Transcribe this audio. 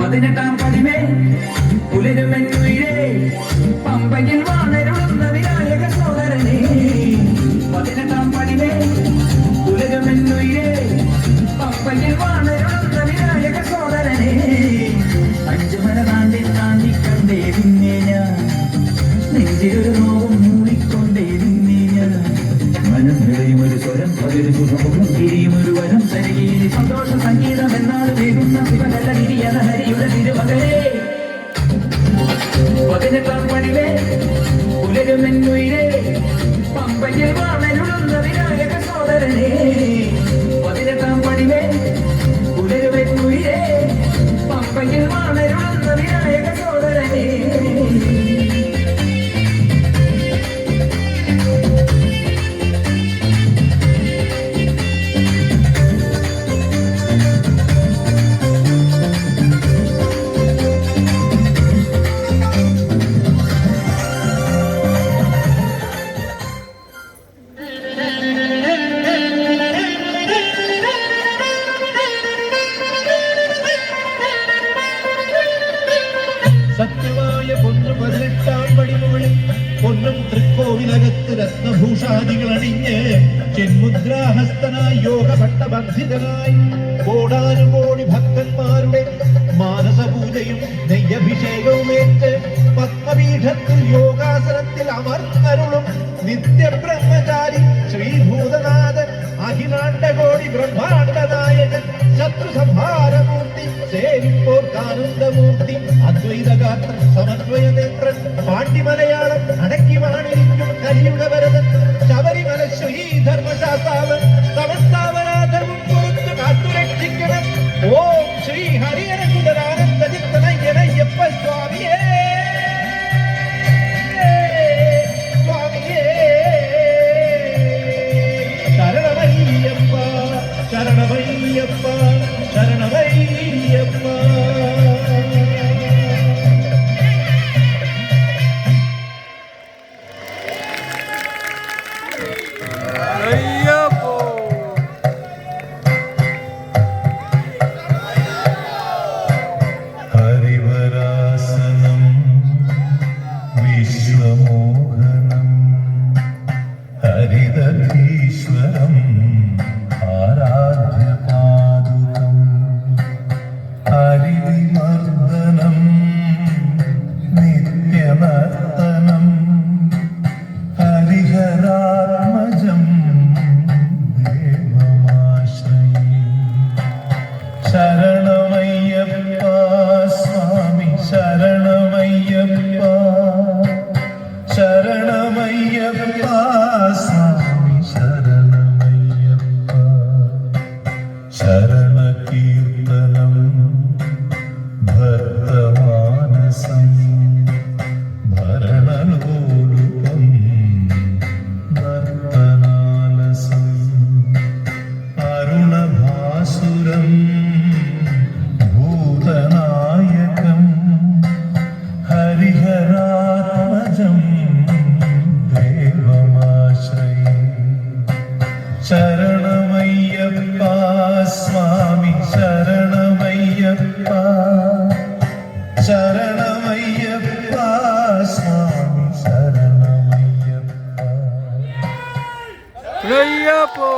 18 പടിമേ പുലരുമെന്നുയിരേ പമ്പയിൽ വാണരുളുന്ന വിനായക സോദരനേ 18 പടിമേ പുലരുമെന്നുയിരേ പമ്പയിൽ വാണരുളുന്ന വിനായക സോദരനേ അഞ്ചുമല താണ്ടി താണ്ടി കണ്ടേ നിന്നെ ഞാൻ നെഞ്ചിലൊരു നോവും മൂളിക്കൊണ്ടേ നിന്നെ ഞാൻ മനം നിറയും ഒരു സ്വരം പകരു സുഖമും തിരിയും ഒരു വരം തരികയിൽ സന്തോഷ സംഗീതം എന്നാണ് വേഗുന്ന ശിവനല്ല വിരിയത ഹരിയുടെ തിരുമകരേ 18 പടിവേ പുലരുമെന്നുയിരേ പമ്പയിൽ വാണരുളുന്ന വിനായക സോദരനേ 18 പടിവേ പുലരുമെന്നുയിരേ പമ്പയിൽ വാണരുളുന്ന വിനായക സോദരനേ സത്യമായ പൊന്നു 18 പടിമുകളിൽ പൊന്നും തൃക്കോവിലകത്ത് രത്നഭൂഷാദികൾ അണിഞ്ഞ് ചെന്മുദ്രാഹസ്തനായി യോഗഭട്ടബന്ധിതനായി കോടാനുകോടി ഭക്തന്മാരുടെ മാനസപൂജയും നെയ്യഭിഷേകവുമേറ്റ് പത്മപീഠത്തിൽ യോഗാസനത്തിൽ അമർന്നരുളും നിത്യബ്രഹ്മചാരി ശ്രീഭൂതനാഥൻ അഖിലാണ്ടകോടി ബ്രഹ്മാണ്ടനായകൻ ശത്രുസംഹാരമൂർത്തി സേവിപ്പോർക്കാനന്ദമൂർത്തി അദ്വൈതഗാത്രൻ സമന്വയനേത്രൻ പാണ്ഡിമലയാളം അടക്കി വാണിരിക്കും കലിയുഗവരതൻ ശബരിമല ശ്രീധർമ്മശാസ്താവൻ സമസ്താവരാധവും പുറത്ത് കാത്തുരക്ഷിക്കണം ഓം ശ്രീ ഹരിഹരസുതരാനന്ദ ചിത്തനയ്യനയ്യപ്പ സ്വാമിയേ ശരണമയ്യപ്പ ശരണമയ്യപ്പ ഹരിവരാസനം വിശ്വമോഹനം ഹരിതീശ്വരം ആരാധ്യപാദുകം ഹരിമർദ്ദനം നിത്യനർത്തനം ഹരിഹരാത്മജം ദേവമാശ്രയേ ശരണമയ്യപ്പ സ്വാമി ശരണമയ്യപ്പ ശരണമയ്യപ്പ സ്വാമി ശരണമയ്യപ്പ ശരണകീർത്തനം ഭക്തമാനസം ഭരണലോലുപം നർത്തനാലസം അരുണഭാസുരം ഭൂതനായകം ഹരിഹരാത്മജം ദേവമാശ്രയേ ശരണമയ്യപ്പ സ്വാമി ശരണമയ്യപ്പ ശരണമയ്യപ്പ സ്വാമി ശരണമയ്യപ്പ അയ്യപ്പോ